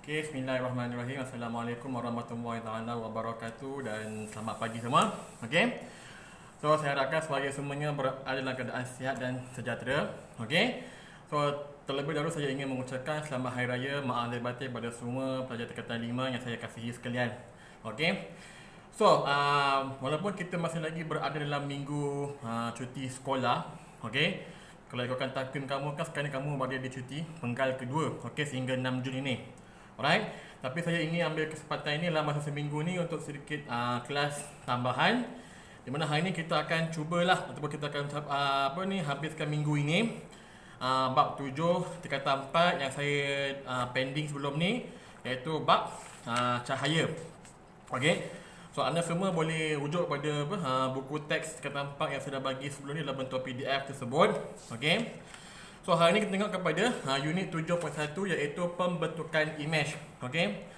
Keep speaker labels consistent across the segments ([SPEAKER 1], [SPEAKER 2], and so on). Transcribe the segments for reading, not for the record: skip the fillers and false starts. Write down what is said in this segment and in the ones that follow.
[SPEAKER 1] Okay, bismillahirrahmanirrahim. Assalamualaikum warahmatullahi taala wabarakatuh dan selamat pagi semua. Okay. So, saya harapkan sebagai semuanya berada dalam keadaan sihat dan sejahtera. Okay. So, terlebih dahulu saya ingin mengucapkan selamat Hari Raya Maaf Lahir Batin pada semua pelajar tingkatan 5 yang saya kasihi sekalian. Okay. So, walaupun kita masih lagi berada dalam minggu cuti sekolah, okay, kalau ikutkan takvim kamu kan sekarang kamu berada di cuti penggal kedua, okay, sehingga 6 Jun ini. Alright, tapi saya ingin ambil kesempatan ini dalam masa seminggu ni untuk sedikit kelas tambahan, di mana hari ini kita akan cubalah ataupun kita akan habiskan minggu ini bab 7 tingkatan 4 yang saya pending sebelum ni, iaitu bab cahaya. Okey. So anda semua boleh rujuk pada buku teks tingkatan 4 yang saya dah bagi sebelum ni dalam bentuk PDF tersebut. Okey. So hari ini kita tengok kepada unit 7.1 iaitu pembentukan image. Okey.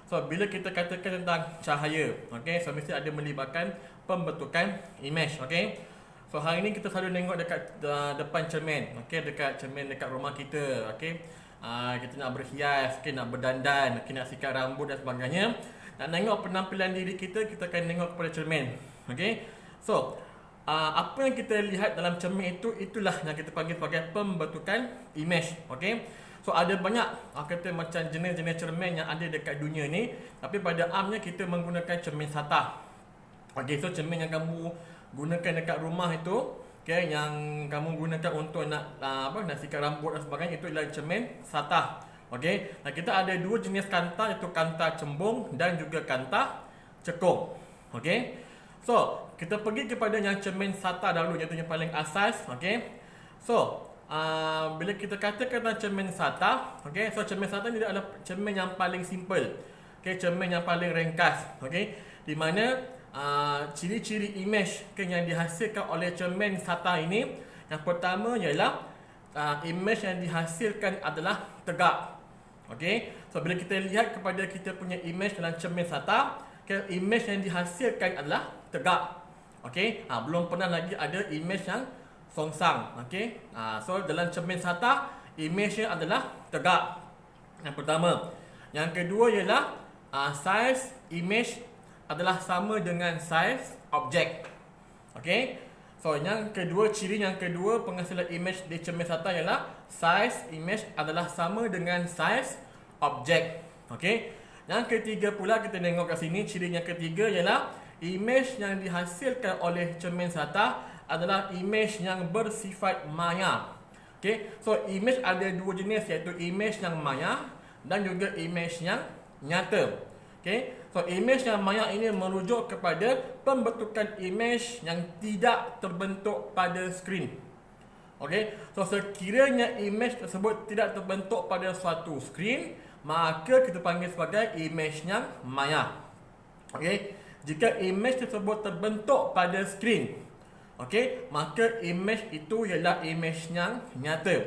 [SPEAKER 1] So bila kita katakan tentang cahaya, okey, so mesti ada melibatkan pembentukan image, okey. So hari ini kita selalu tengok dekat depan cermin, okey, dekat cermin dekat rumah kita, okey. Kita nak berhias, okey, nak berdandan, okey, nak sikat rambut dan sebagainya. Nak tengok penampilan diri kita, kita akan tengok kepada cermin. Okey. So apa yang kita lihat dalam cermin itu, itulah yang kita panggil sebagai pembentukan image. Okey. So ada banyak kata macam jenis-jenis cermin yang ada dekat dunia ni, tapi pada amnya kita menggunakan cermin SATA. Okey, so cermin yang kamu gunakan dekat rumah itu, okey, yang kamu gunakan untuk nak nak sikat rambut dan sebagainya, itu adalah cermin SATA. Okey. Nah, kita ada dua jenis kanta, iaitu kanta cembung dan juga kanta cekung. Okey. So, kita pergi kepada yang cermin SATA dahulu, iaitu yang paling asas, okey. So, bila kita katakan tentang cermin SATA, okey, so cermin SATA ni adalah cermin yang paling simple. Okey, cermin yang paling ringkas, okey. Di mana ciri-ciri image yang dihasilkan oleh cermin SATA ini, yang pertama ialah image yang dihasilkan adalah tegak. Okey. So bila kita lihat kepada kita punya image dalam cermin SATA, image yang dihasilkan adalah tegak. Okey. Belum pernah lagi ada image yang songsang. Okey. So dalam cermin SATA, image-nya adalah tegak. Yang pertama. Yang kedua ialah size image adalah sama dengan size objek. Okey. So yang kedua, ciri yang kedua penghasilan image di cermin SATA ialah size image adalah sama dengan size objek. Okey. Yang ketiga pula kita tengok kat sini, ciri yang ketiga ialah image yang dihasilkan oleh cermin SATA adalah image yang bersifat maya. Okey. So image ada dua jenis, iaitu image yang maya dan juga image yang nyata. Okey. So image yang maya ini merujuk kepada pembentukan image yang tidak terbentuk pada skrin. Okey. So sekiranya image tersebut tidak terbentuk pada suatu skrin, maka kita panggil sebagai image yang maya. Okey. Jika image tersebut terbentuk pada skrin, okey, maka image itu ialah image yang nyata.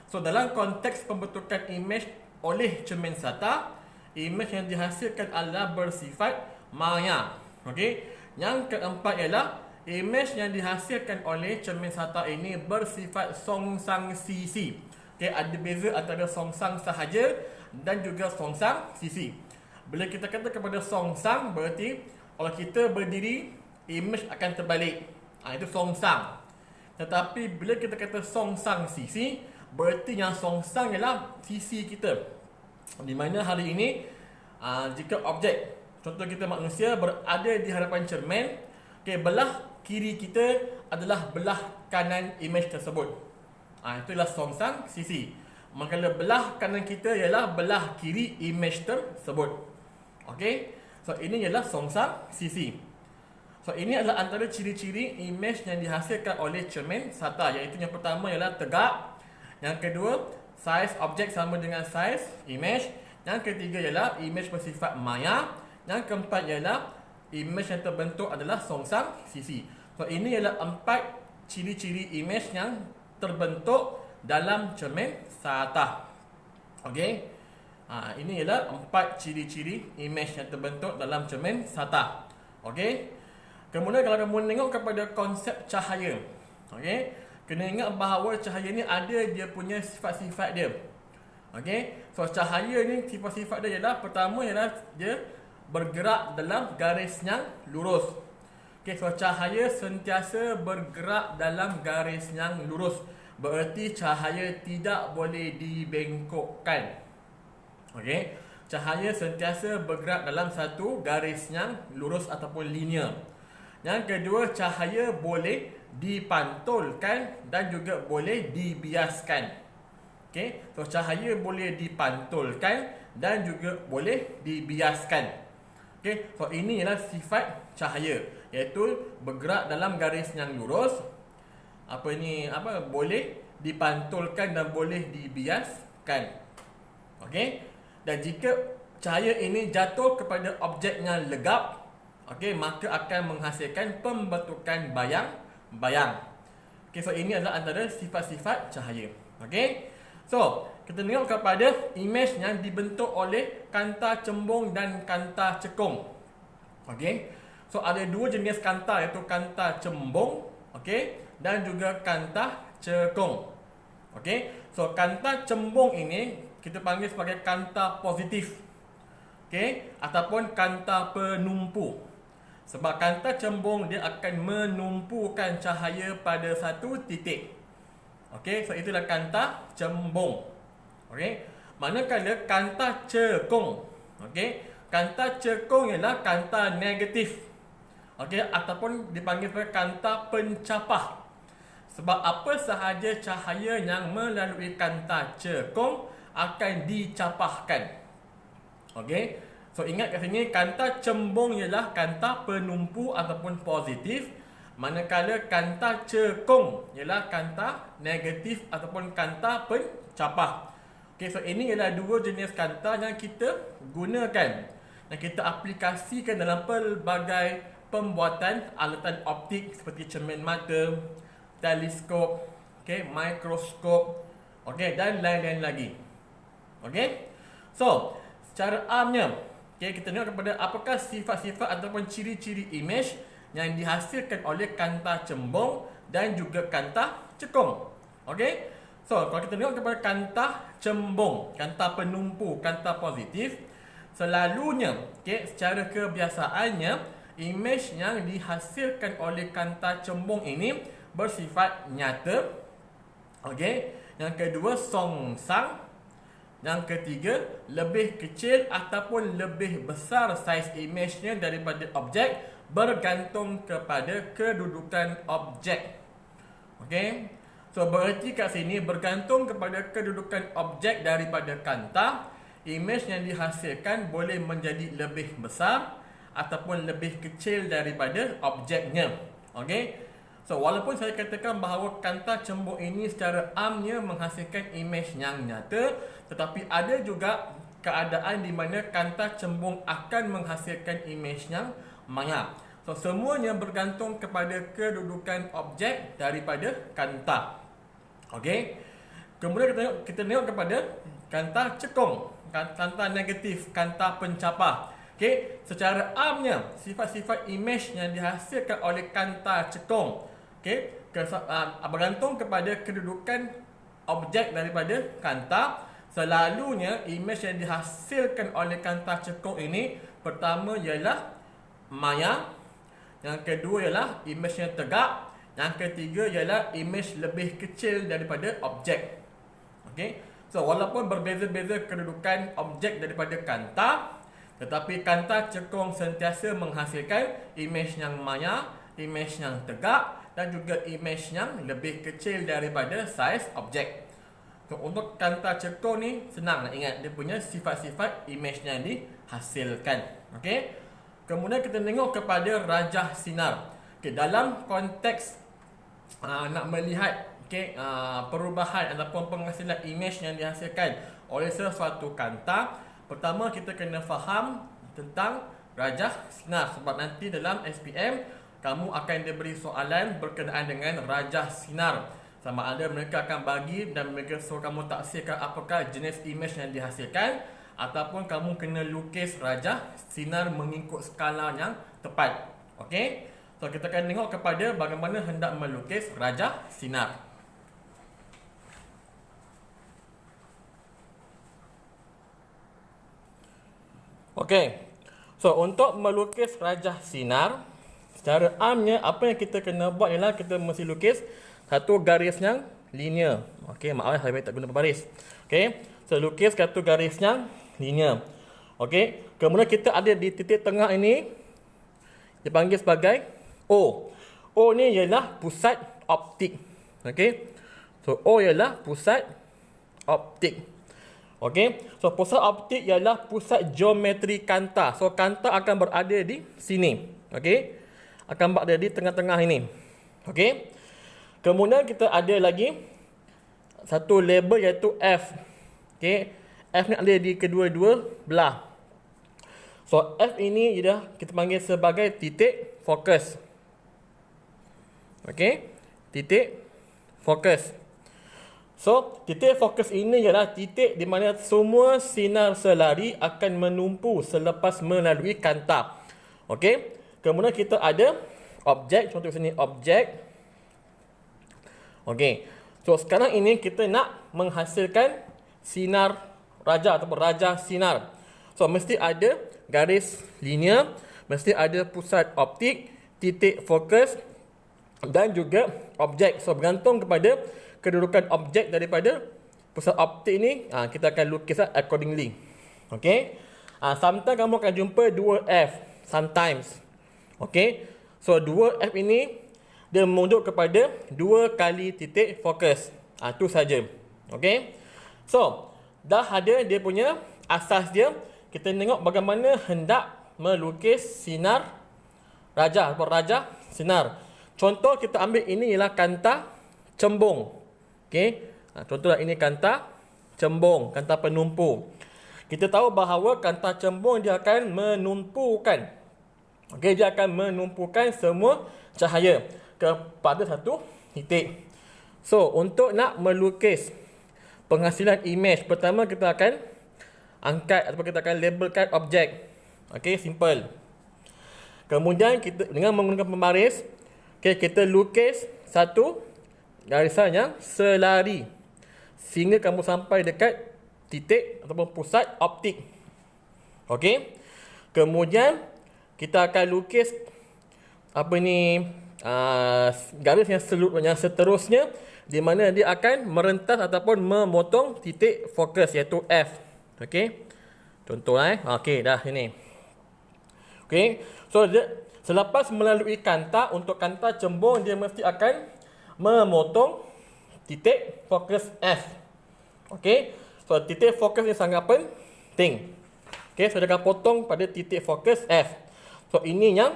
[SPEAKER 1] So dalam konteks pembentukan image oleh cermin SATA, image yang dihasilkan adalah bersifat maya. Okey. Yang keempat ialah image yang dihasilkan oleh cermin SATA ini bersifat songsang sisi. Okey, ada beza antara songsang sahaja dan juga songsang sisi. Bila kita kata kepada songsang, berarti kalau kita berdiri, image akan terbalik. Itu songsang. Tetapi bila kita kata songsang sisi, berarti yang songsang ialah sisi kita. Di mana hari ini jika objek, contoh kita manusia berada di hadapan cermin, okay, belah kiri kita adalah belah kanan image tersebut. Itulah songsang sisi. Manakala belah kanan kita ialah belah kiri image tersebut. Okey. So ini ialah songsang sisi. So ini adalah antara ciri-ciri image yang dihasilkan oleh cermin SATA, iaitu yang pertama ialah tegak, yang kedua size objek sama dengan size image, yang ketiga ialah image bersifat maya, yang keempat ialah image yang terbentuk adalah songsang sisi. So ini ialah 4 ciri-ciri image yang terbentuk dalam cermin SATA. Okey. Ini ialah 4 ciri-ciri image yang terbentuk dalam cermin SATA. Okey. Kemudian kalau kamu tengok kepada konsep cahaya, okey, kena ingat bahawa cahaya ni ada dia punya sifat-sifat dia. Okey, so cahaya ni sifat-sifat dia ialah, pertama ialah dia bergerak dalam garis yang lurus. Okey, so cahaya sentiasa bergerak dalam garis yang lurus. Bererti cahaya tidak boleh dibengkokkan. Okey, cahaya sentiasa bergerak dalam satu garis yang lurus ataupun linear. Yang kedua, cahaya boleh dipantulkan dan juga boleh dibiaskan. Okey, so cahaya boleh dipantulkan dan juga boleh dibiaskan. Okey, so ini ialah sifat cahaya, iaitu bergerak dalam garis yang lurus, boleh dipantulkan dan boleh dibiaskan. Okey, dan jika cahaya ini jatuh kepada objek yang legap, okey, maka akan menghasilkan pembentukan bayang-bayang. Okey, so ini adalah antara sifat-sifat cahaya. Okey, so kita tengok kepada imej yang dibentuk oleh kanta cembung dan kanta cekung. Okey, so ada dua jenis kanta, iaitu kanta cembung, okey, dan juga kanta cekung. Okey, so kanta cembung ini kita panggil sebagai kanta positif, okey, ataupun kanta penumpu. Sebab kanta cembung dia akan menumpukan cahaya pada satu titik. Okey, so itulah kanta cembung. Okey, manakala kanta cekung, okey, kanta cekung ialah kanta negatif. Okey, ataupun dipanggil sebagai kanta pencapah. Sebab apa sahaja cahaya yang melalui kanta cekung akan dicapahkan. Okey, so ingat kat sini kanta cembung ialah kanta penumpu ataupun positif, manakala kanta cekung ialah kanta negatif ataupun kanta pencapah. Okey, so ini ialah dua jenis kanta yang kita gunakan dan kita aplikasikan dalam pelbagai pembuatan alatan optik seperti cermin mata, teleskop, okey, mikroskop, okey, dan lain-lain lagi. Okey, so secara amnya, okey, kita tengok kepada apakah sifat-sifat ataupun ciri-ciri imej yang dihasilkan oleh kanta cembung dan juga kanta cekung. Okey, so kalau kita tengok kepada kanta cembung, kanta penumpu, kanta positif, selalunya, okey, secara kebiasaannya imej yang dihasilkan oleh kanta cembung ini bersifat nyata. Okey, yang kedua songsang. Yang ketiga, lebih kecil ataupun lebih besar saiz imejnya daripada objek bergantung kepada kedudukan objek. Okey, so berarti kat sini bergantung kepada kedudukan objek daripada kanta, imej yang dihasilkan boleh menjadi lebih besar ataupun lebih kecil daripada objeknya. Okey, so walaupun saya katakan bahawa kanta cembung ini secara amnya menghasilkan imej yang nyata, tetapi ada juga keadaan di mana kanta cembung akan menghasilkan imej yang maya. So semuanya bergantung kepada kedudukan objek daripada kanta. Okey, kemudian kita tengok kepada kanta cekung, kanta negatif, kanta pencapah. Okey, secara amnya sifat-sifat imej yang dihasilkan oleh kanta cekung, okey, bergantung kepada kedudukan objek daripada kanta. Selalunya imej yang dihasilkan oleh kanta cekung ini, pertama ialah maya, yang kedua ialah imej yang tegak, yang ketiga ialah imej lebih kecil daripada objek. Okey, so walaupun berbeza-beza kedudukan objek daripada kanta, tetapi kanta cekung sentiasa menghasilkan imej yang maya, imej yang tegak dan juga imej yang lebih kecil daripada saiz objek. So, untuk kanta cekung ni senang nak ingat, dia punya sifat-sifat imej yang dihasilkan. Okey, kemudian kita tengok kepada rajah sinar. Okey, dalam konteks nak melihat, okey, perubahan ataupun penghasilan imej yang dihasilkan oleh sesuatu kanta, pertama kita kena faham tentang rajah sinar. Sebab nanti dalam SPM kamu akan diberi soalan berkenaan dengan rajah sinar. Sama ada mereka akan bagi dan mereka suruh kamu taksirkan apakah jenis imej yang dihasilkan, ataupun kamu kena lukis rajah sinar mengikut skala yang tepat. Okey, so kita akan tengok kepada bagaimana hendak melukis rajah sinar. Okey. So, untuk melukis rajah sinar, secara amnya apa yang kita kena buat ialah kita mesti lukis satu garis yang linear. Okey, maaf saya tak guna baris. Okey. So, lukis satu garis yang linear. Okey. Kemudian kita ada di titik tengah ini dipanggil sebagai O. O ni ialah pusat optik. Okey. So, O ialah pusat optik. Okey. So, pusat optik ialah pusat geometri kanta. So, kanta akan berada di sini. Okey. Akan berada di tengah-tengah ini. Okey. Kemudian kita ada lagi satu label iaitu F. Okey. F ni ada di kedua-dua belah. So, F ini ialah kita panggil sebagai titik fokus. Okey. Titik fokus. So, titik fokus ini ialah titik di mana semua sinar selari akan menumpu selepas melalui kanta. Okey. Kemudian kita ada objek. Contoh sini objek. Okey. So, sekarang ini kita nak menghasilkan sinar rajah ataupun rajah sinar. So, mesti ada garis linear, mesti ada pusat optik, titik fokus dan juga objek. So, bergantung kepada kedudukan objek daripada pusat optik ni, kita akan lukis accordingly. Okey. Sometimes kamu akan jumpa 2F. Sometimes. Okey. So, 2F ini dia menunjuk kepada 2 kali titik fokus. Itu saja. Okey. So, dah ada dia punya asas dia. Kita tengok bagaimana hendak melukis sinar rajah atau rajah sinar. Contoh kita ambil ini ialah kanta cembung. Okey. Contohlah ini kanta cembung, kanta penumpu. Kita tahu bahawa kanta cembung dia akan menumpukan. Okey, dia akan menumpukan semua cahaya kepada satu titik. So, untuk nak melukis penghasilan image, pertama kita akan angkat ataupun kita akan labelkan objek. Okey, simple. Kemudian kita dengan menggunakan pembaris, okey, kita lukis satu garisan yang selari sehingga kamu sampai dekat titik ataupun pusat optik. Okey. Kemudian kita akan lukis garis yang seterusnya di mana dia akan merentas ataupun memotong titik fokus iaitu F. Okey. Contoh okey, dah sini. Okey. So selepas melalui kanta, untuk kanta cembung dia mesti akan memotong titik fokus F. Okey. So, titik fokus ni sangat penting. Okey, so dia akan potong pada titik fokus F. So, ini yang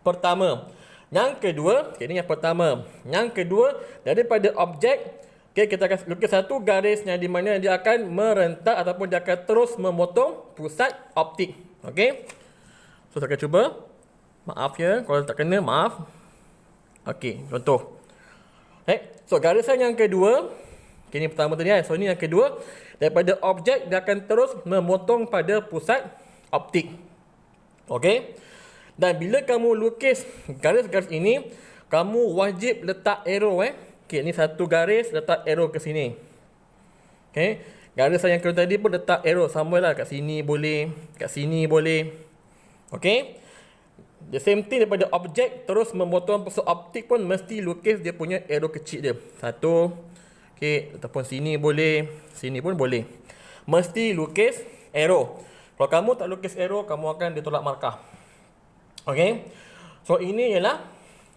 [SPEAKER 1] pertama. Yang kedua, ini yang pertama. Yang kedua, daripada objek, okey, kita akan lukis satu garis yang di mana dia akan merentak ataupun dia akan terus memotong pusat optik. Okey. So, saya akan cuba. Maaf ya, kalau tak kena, maaf. Okey, contoh. So, garisan yang kedua, ini pertama tadi So, ini yang kedua. Daripada objek, dia akan terus memotong pada pusat optik. Okey. Dan bila kamu lukis garis-garis ini, kamu wajib letak arrow. Okey, ini satu garis, letak arrow ke sini. Okey. Garisan yang kedua tadi pun letak arrow. Sama lah, kat sini boleh, kat sini boleh. Okey. The same thing daripada objek terus memotong pusat optik pun mesti lukis dia punya arrow kecil dia. Satu. Okey, ataupun sini boleh, sini pun boleh. Mesti lukis arrow. Kalau kamu tak lukis arrow, kamu akan ditolak markah. Okey. So, ini ialah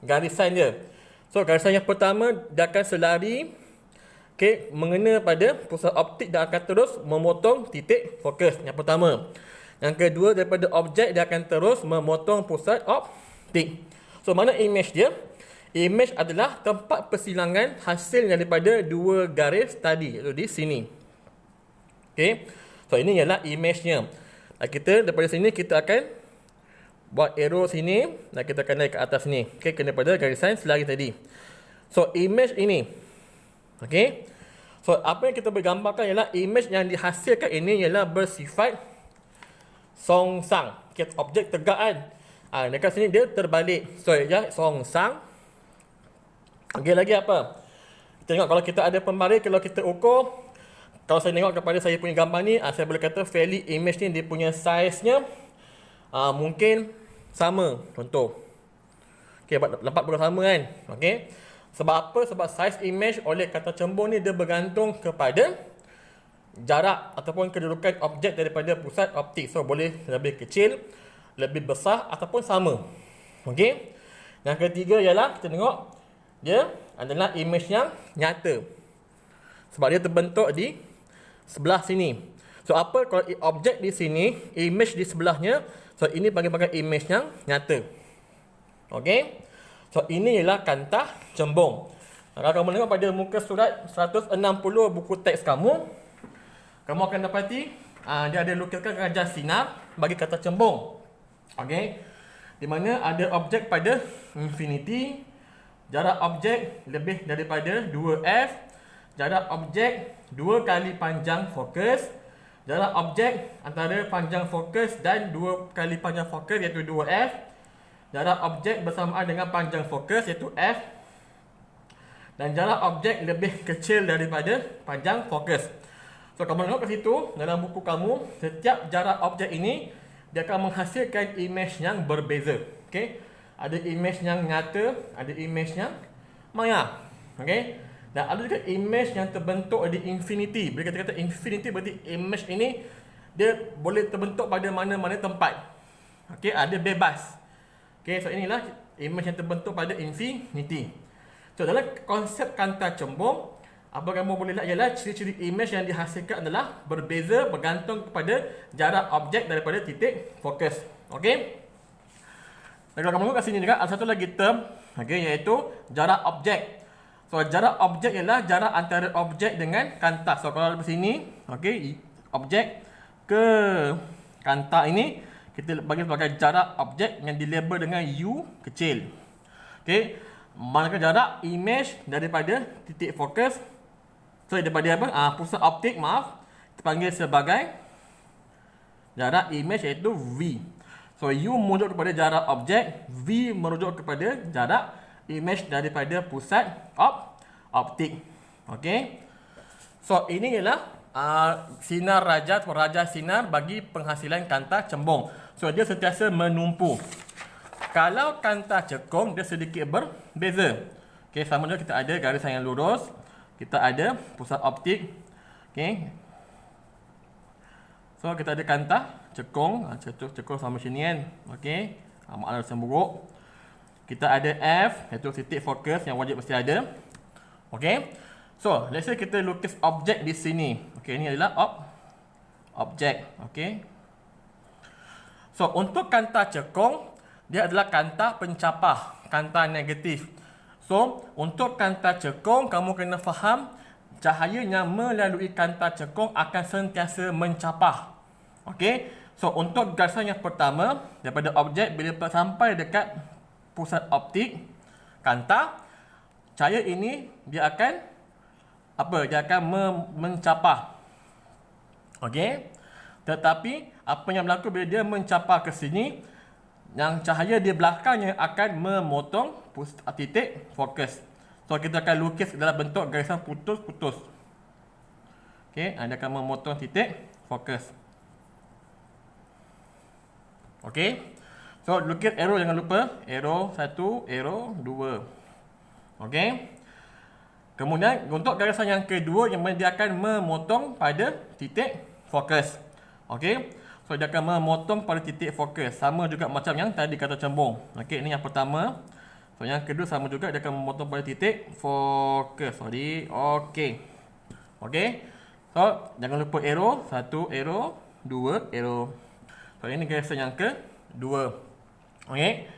[SPEAKER 1] garisan dia. So, garisan yang pertama dia akan selari mengena pada pusat optik dan akan terus memotong titik fokus. Yang pertama. Yang kedua, daripada objek dia akan terus memotong pusat optik. So, mana image dia? Image adalah tempat persilangan hasil daripada dua garis tadi, iaitu di sini. Okey. So, ini ialah image-nya. Dan kita daripada sini kita akan buat arrow sini dan kita akan naik ke atas ni. Okey, kena pada garisan selari tadi. So, image ini. Okey. So, apa yang kita bergambarkan ialah image yang dihasilkan ini ialah bersifat songsang. Okay, objek tegak kan. Dekat sini dia terbalik. So, ya, songsang. Okey, lagi apa? Kita tengok kalau kita ada pembaris, kalau kita ukur kalau saya tengok kepada saya punya gambar ni, saya boleh kata fairly image ni dia punya size-nya mungkin sama. Contoh. Okey, dapat pun sama kan? Okey. Sebab apa? Sebab size image oleh kata cembung ni dia bergantung kepada jarak ataupun kedudukan objek daripada pusat optik. So boleh lebih kecil, lebih besar ataupun sama. Okey. Yang ketiga ialah kita tengok dia adalah image yang nyata. Sebab dia terbentuk di sebelah sini. So apa kalau objek di sini, image di sebelahnya, so ini panggil image yang nyata. Okey. So ini ialah kantah cembung. Kalau kamu tengok pada muka surat 160 buku teks kamu, kamu akan dapati dia ada lukiskan Raja Sinar bagi kata cembung. Okey. Di mana ada objek pada infinity, jarak objek lebih daripada 2f, jarak objek 2 kali panjang fokus, jarak objek antara panjang fokus dan 2 kali panjang fokus iaitu 2f, jarak objek bersamaan dengan panjang fokus iaitu f, dan jarak objek lebih kecil daripada panjang fokus. So kamu tengok ke situ dalam buku kamu, setiap jarak objek ini dia akan menghasilkan image yang berbeza. Okey. Ada image yang nyata, ada image yang maya. Okey. Dan ada juga image yang terbentuk di infinity. Bila kita kata infinity berarti image ini dia boleh terbentuk pada mana-mana tempat. Okey, ada bebas. Okey, so inilah image yang terbentuk pada infinity. So dalam konsep kantah cembung, apa kamu boleh lihat ialah ciri-ciri image yang dihasilkan adalah berbeza bergantung kepada jarak objek daripada titik fokus. Okey. Dan kalau kamu tengok kat sini juga ada satu lagi term, okey, iaitu jarak objek. So jarak objek ialah jarak antara objek dengan kantah. So kalau di sini, okey, objek ke kantah ini kita bagi sebagai jarak objek yang dilabel dengan U kecil. Okey. Manakala jarak image daripada titik fokus, so daripada apa? Pusat optik, maaf, kita panggil sebagai jarak image iaitu V. So U merujuk kepada jarak objek, V merujuk kepada jarak image daripada pusat optik. Okey. So ini ialah sinar raja atau raja sinar bagi penghasilan kantah cembung. So dia sentiasa menumpu. Kalau kantah cekung dia sedikit berbeza. Okey, sama juga kita ada garisan yang lurus, kita ada pusat optik. Okey. So kita ada kantah cekung, cekung sama sini kan. Okey. Makna yang buruk. Kita ada F iaitu titik fokus yang wajib mesti ada. Okey. So, let's say kita lukis objek di sini. Okey, ini adalah objek. Okey. So, untuk kantah cekung, dia adalah kantah pencapah, kantah negatif. So, untuk kantah cekung, kamu kena faham cahaya yang melalui kantah cekung akan sentiasa mencapah. Okey. So, untuk garisan yang pertama, daripada objek bila sampai dekat pusat optik kantah, cahaya ini dia akan dia akan mencapah. Okey. Tetapi apa yang berlaku bila dia mencapah ke sini, yang cahaya di belakangnya akan memotong titik fokus. So kita akan lukis dalam bentuk garisan putus-putus. Okey, dia akan memotong titik fokus. Okey. So lukis arrow, jangan lupa. Arrow 1, arrow 2. Okey. Kemudian untuk garisan yang kedua yang dia akan memotong pada titik fokus. Okey. So dia akan memotong pada titik fokus. Sama juga macam yang tadi kata cembung. Okey, ini yang pertama. So yang kedua sama juga, dia akan memotong pada titik fokus. Sorry. Okey. Okey. So jangan lupa arrow 1, arrow 2, arrow. So ini garisan yang kedua. Okey.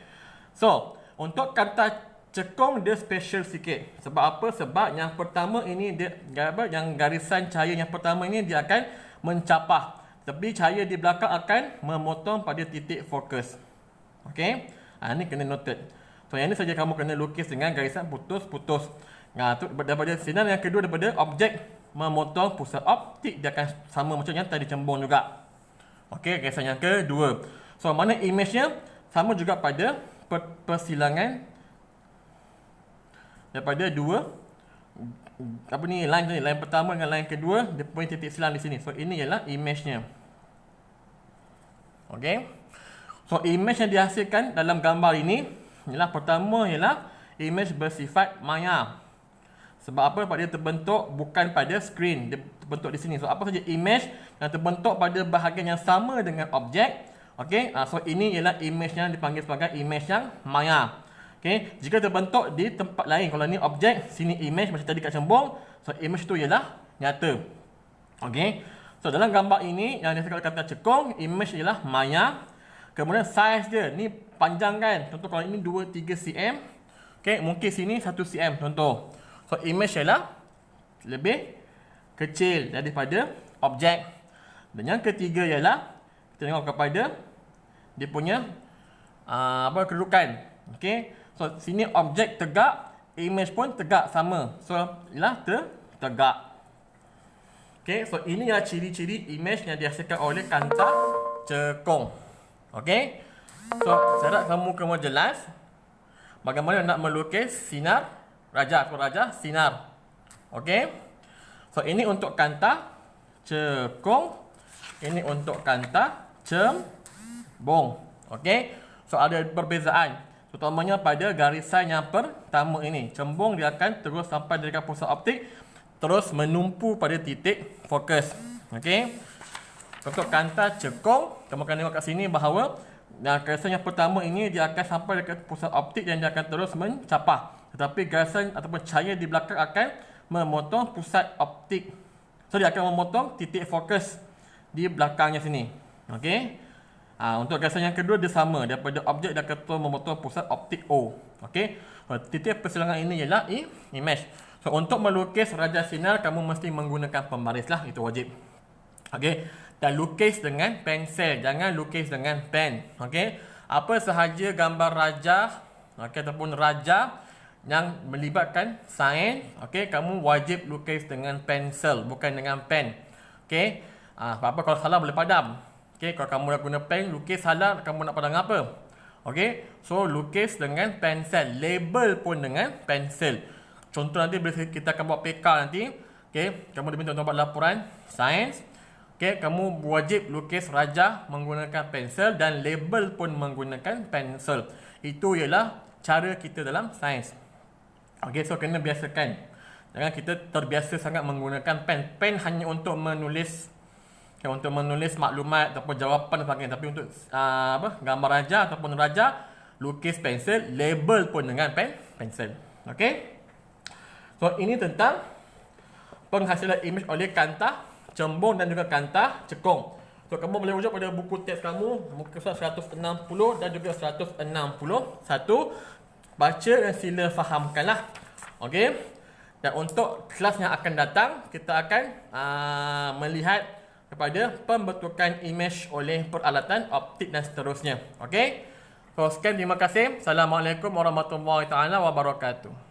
[SPEAKER 1] So untuk kata cekung dia special sikit. Sebab apa? Sebab yang pertama ini dia yang garisan cahaya yang pertama ini dia akan mencapah. Tapi cahaya di belakang akan memotong pada titik fokus. Okey. Ini kena noted. So yang ini saja kamu kena lukis dengan garisan putus-putus. Tu daripada sinar yang kedua daripada objek memotong pusat optik, dia akan sama macam yang tadi cembung juga. Okey, garisan yang kedua. So mana image-nya sama juga pada persilangan daripada dua apa ni, line pertama dengan line kedua, dia punya titik silang di sini. So ini ialah image-nya. Okey. So image yang dihasilkan dalam gambar ini ialah, pertama ialah image bersifat maya. Sebab apa? Sebab dia terbentuk bukan pada screen, dia terbentuk di sini. So apa saja image yang terbentuk pada bahagian yang sama dengan objek. Okey, so ini ialah image yang dipanggil sebagai image yang maya. Okey, jika terbentuk di tempat lain, kalau ni objek, sini image macam tadi kat cembung, so image tu ialah nyata. Okey. So dalam gambar ini yang dihasilkan oleh kata cekung, image ialah maya. Kemudian size dia ni panjang kan. Contoh kalau ini 2-3 cm. Okey, mungkin sini 1 cm contoh. So image ialah lebih kecil daripada objek. Dan yang ketiga ialah kita tengok kepada dia punya kedudukan. Okey. So sini objek tegak, image pun tegak sama. So ialah tegak. Okey, so ini adalah ciri-ciri image yang dihasilkan oleh kanta cekung. Okey. So saya harap kamu semua jelas bagaimana nak melukis sinar raja atau raja sinar. Okey. So ini untuk kanta cekung, ini untuk kanta cembung. Okey. So ada perbezaan, terutamanya pada garisan yang pertama ini. Cembung dia akan terus sampai dari pusat optik, terus menumpu pada titik fokus. Okey. Untuk kanta cekung, kamu akan tengok kat sini bahawa garisan yang pertama ini dia akan sampai dekat pusat optik dan dia akan terus mencapah. Tetapi garisan ataupun cahaya di belakang akan memotong pusat optik. So dia akan memotong titik fokus di belakangnya sini. Okey. Untuk garisan yang kedua dia sama, daripada objek dia akan terus memotong pusat optik O. Okey. Titik persilangan ini ialah image. So untuk melukis raja sinar kamu mesti menggunakan pembaris lah, itu wajib. Okey. Dan lukis dengan pensel, jangan lukis dengan pen. Okey. Apa sahaja gambar raja, okey, ataupun raja yang melibatkan sains, okey, kamu wajib lukis dengan pensel, bukan dengan pen. Okey. Apa-apa kalau salah boleh padam. Okey, kalau kamu dah guna pen, lukis salah, kamu nak padam apa? Okey. So lukis dengan pensel, label pun dengan pensel. Contoh nanti bila kita akan buat PK nanti, okey, kamu diminta untuk buat laporan sains. Okey, kamu wajib lukis raja menggunakan pensel dan label pun menggunakan pensel. Itu ialah cara kita dalam sains. Okey, so kena biasakan. Jangan kita terbiasa sangat menggunakan pen. Pen hanya untuk menulis, untuk menulis maklumat ataupun jawapan dan sebagainya. Tapi untuk gambar raja ataupun raja, lukis pensel, label pun dengan pensel. Okey. So ini tentang penghasilan image oleh kanta cembung dan juga kanta cekung. So kamu boleh rujuk pada buku teks kamu, muka surat 160 dan juga 161. Baca dan sila fahamkanlah. Okey. Dan untuk kelas yang akan datang, kita akan melihat kepada pembentukan image oleh peralatan optik dan seterusnya. Okey. So sekian, terima kasih. Assalamualaikum warahmatullahi taala wabarakatuh.